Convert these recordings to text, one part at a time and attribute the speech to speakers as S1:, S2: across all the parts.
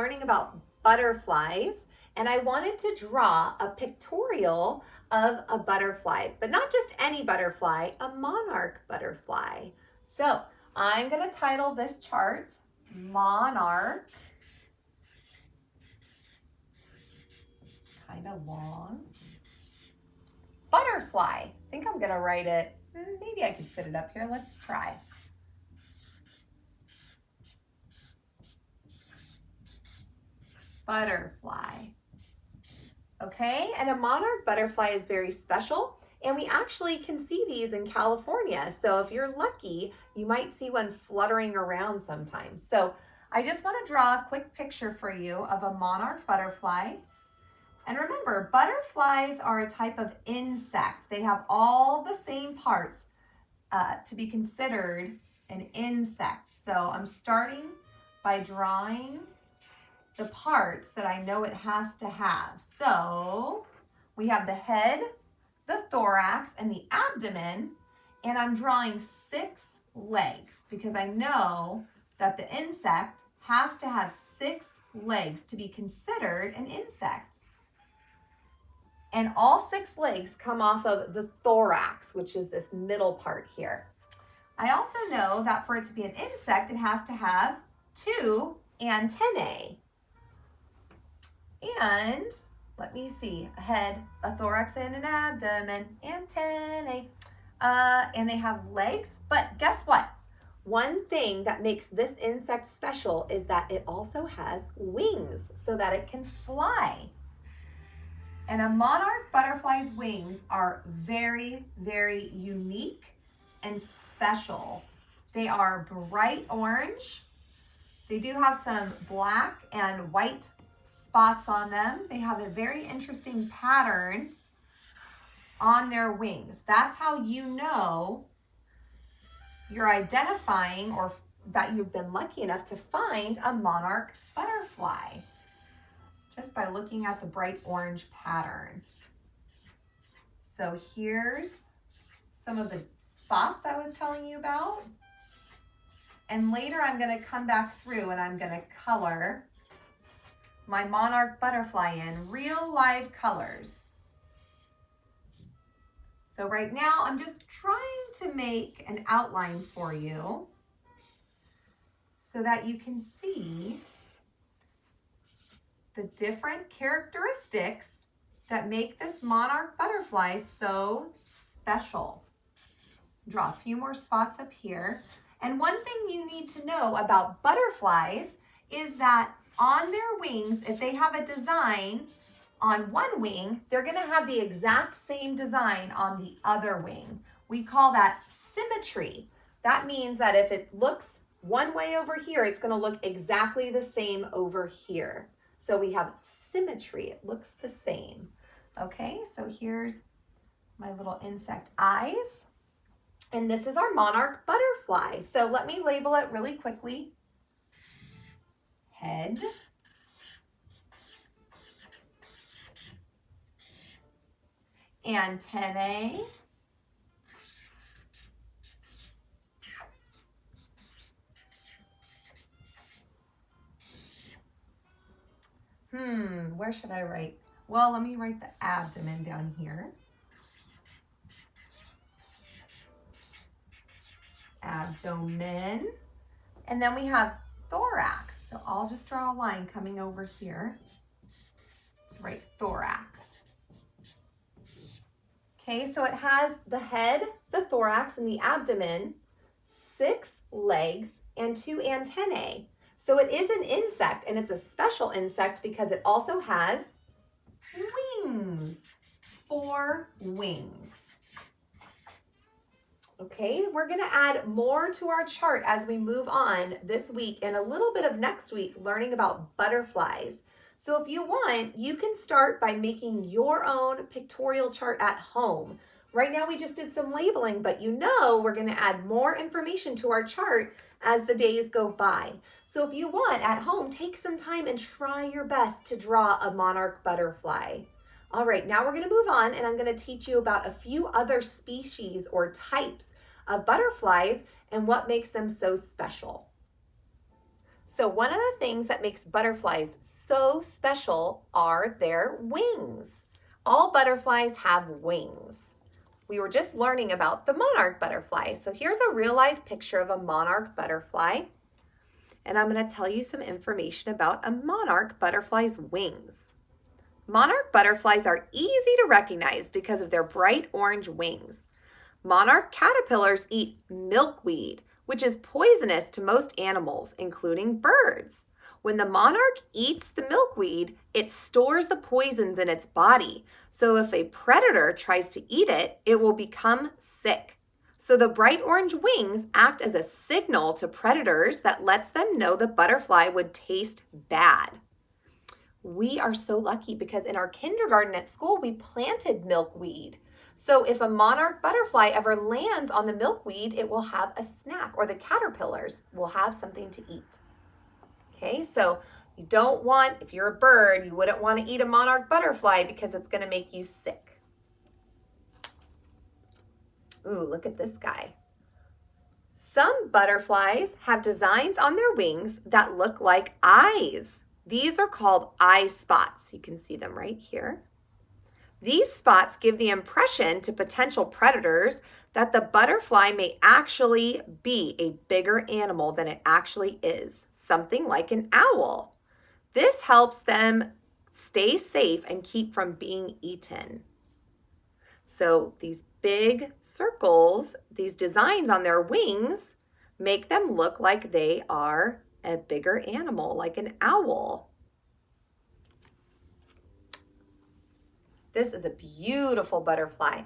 S1: learning about butterflies, and I wanted to draw a pictorial of a butterfly, but not just any butterfly, a monarch butterfly. So I'm going to title this chart Monarch, kind of long, Butterfly. I think I'm going to write it, maybe I can fit it up here. Let's try. Butterfly. Okay, and a monarch butterfly is very special, and we actually can see these in California. So if you're lucky, you might see one fluttering around sometimes. So I just want to draw a quick picture for you of a monarch butterfly. And remember, butterflies are a type of insect. They have all the same parts to be considered an insect. So I'm starting by drawing the parts that I know it has to have. So we have the head, the thorax, and the abdomen, and I'm drawing 6 legs because I know that the insect has to have 6 legs to be considered an insect. And all 6 legs come off of the thorax, which is this middle part here. I also know that for it to be an insect, it has to have 2 antennae. And let me see, a head, a thorax, and an abdomen, antennae, and they have legs. But guess what? One thing that makes this insect special is that it also has wings so that it can fly. And a monarch butterfly's wings are very, very unique and special. They are bright orange. They do have some black and white spots on them. They have a very interesting pattern on their wings. That's how you know you're identifying or that you've been lucky enough to find a monarch butterfly, just by looking at the bright orange pattern. So here's some of the spots I was telling you about. And later I'm going to come back through and I'm going to color my monarch butterfly in real live colors. So right now I'm just trying to make an outline for you so that you can see the different characteristics that make this monarch butterfly so special. Draw a few more spots up here. And one thing you need to know about butterflies is that on their wings, if they have a design on one wing, they're going to have the exact same design on the other wing. We call that symmetry. That means that if it looks one way over here, it's going to look exactly the same over here. So we have symmetry. It looks the same. Okay, so here's my little insect eyes. And this is our monarch butterfly. So let me label it really quickly. Head, antennae, where should I write? Well, let me write the abdomen down here. Abdomen, and then we have thorax. So I'll just draw a line coming over here to write thorax. Okay, so it has the head, the thorax, and the abdomen, 6 legs, and 2 antennae. So it is an insect, and it's a special insect because it also has wings, 4 wings. Okay, we're going to add more to our chart as we move on this week and a little bit of next week learning about butterflies. So if you want, you can start by making your own pictorial chart at home. Right now we just did some labeling, but you know we're going to add more information to our chart as the days go by. So if you want at home, take some time and try your best to draw a monarch butterfly. All right, now we're going to move on and I'm going to teach you about a few other species or types of butterflies and what makes them so special. So one of the things that makes butterflies so special are their wings. All butterflies have wings. We were just learning about the monarch butterfly. So here's a real life picture of a monarch butterfly. And I'm going to tell you some information about a monarch butterfly's wings. Monarch butterflies are easy to recognize because of their bright orange wings. Monarch caterpillars eat milkweed, which is poisonous to most animals, including birds. When the monarch eats the milkweed, it stores the poisons in its body. So if a predator tries to eat it, it will become sick. So the bright orange wings act as a signal to predators that lets them know the butterfly would taste bad. We are so lucky because in our kindergarten at school, we planted milkweed. So if a monarch butterfly ever lands on the milkweed, it will have a snack, or the caterpillars will have something to eat. Okay, so you don't want, if you're a bird, you wouldn't want to eat a monarch butterfly because it's going to make you sick. Ooh, look at this guy. Some butterflies have designs on their wings that look like eyes. These are called eye spots. You can see them right here. These spots give the impression to potential predators that the butterfly may actually be a bigger animal than it actually is, something like an owl. This helps them stay safe and keep from being eaten. So these big circles, these designs on their wings, make them look like they are a bigger animal, like an owl. This is a beautiful butterfly.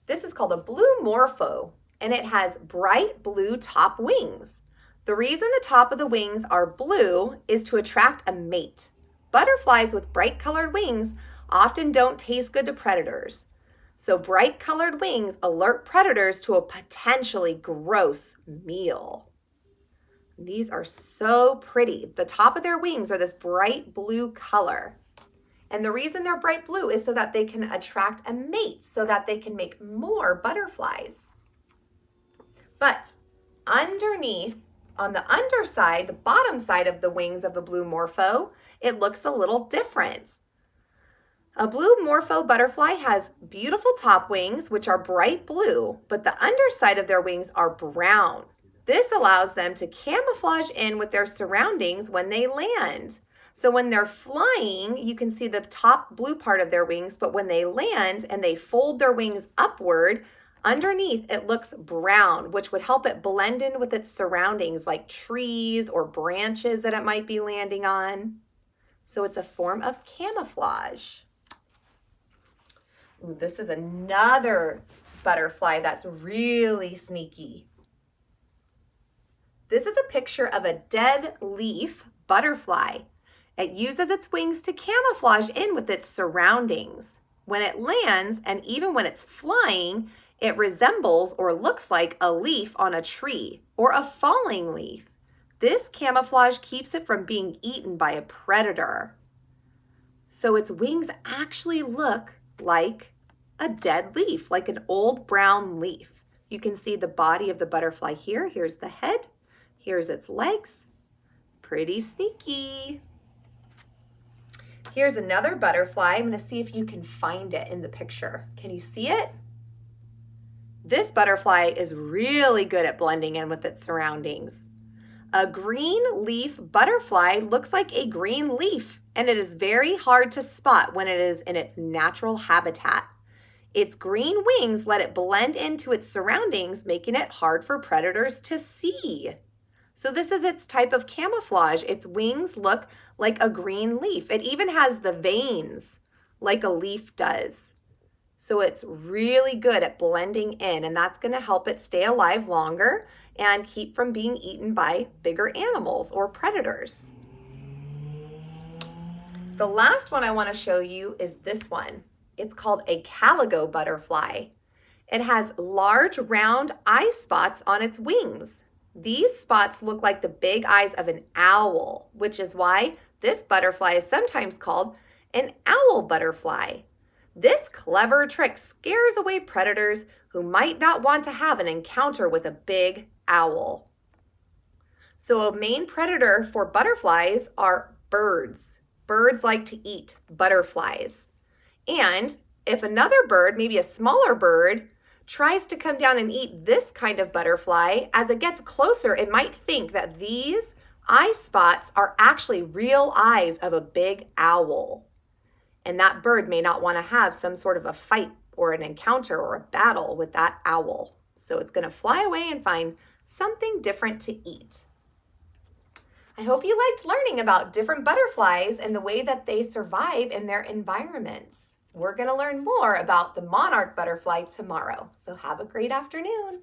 S1: This is called a blue morpho, and it has bright blue top wings. The reason the top of the wings are blue is to attract a mate. Butterflies with bright colored wings often don't taste good to predators. So bright colored wings alert predators to a potentially gross meal. These are so pretty. The top of their wings are this bright blue color. And the reason they're bright blue is so that they can attract a mate, so that they can make more butterflies. But underneath, on the underside, the bottom side of the wings of the blue morpho, it looks a little different. A blue morpho butterfly has beautiful top wings, which are bright blue, but the underside of their wings are brown. This allows them to camouflage in with their surroundings when they land. So when they're flying, you can see the top blue part of their wings, but when they land and they fold their wings upward, underneath it looks brown, which would help it blend in with its surroundings like trees or branches that it might be landing on. So it's a form of camouflage. Ooh, this is another butterfly that's really sneaky. This is a picture of a dead leaf butterfly. It uses its wings to camouflage in with its surroundings. When it lands, and even when it's flying, it resembles or looks like a leaf on a tree or a falling leaf. This camouflage keeps it from being eaten by a predator. So its wings actually look like a dead leaf, like an old brown leaf. You can see the body of the butterfly here. Here's the head. Here's its legs. Pretty sneaky. Here's another butterfly. I'm going to see if you can find it in the picture. Can you see it? This butterfly is really good at blending in with its surroundings. A green leaf butterfly looks like a green leaf, and it is very hard to spot when it is in its natural habitat. Its green wings let it blend into its surroundings, making it hard for predators to see. So this is its type of camouflage. Its wings look like a green leaf. It even has the veins like a leaf does. So it's really good at blending in, and that's going to help it stay alive longer and keep from being eaten by bigger animals or predators. The last one I want to show you is this one. It's called a calico butterfly. It has large round eye spots on its wings. These spots look like the big eyes of an owl, which is why this butterfly is sometimes called an owl butterfly. This clever trick scares away predators who might not want to have an encounter with a big owl. So a main predator for butterflies are birds. Birds like to eat butterflies. And if another bird, maybe a smaller bird, tries to come down and eat this kind of butterfly, as it gets closer, it might think that these eye spots are actually real eyes of a big owl. And that bird may not want to have some sort of a fight or an encounter or a battle with that owl. So it's going to fly away and find something different to eat. I hope you liked learning about different butterflies and the way that they survive in their environments. We're going to learn more about the monarch butterfly tomorrow. So have a great afternoon.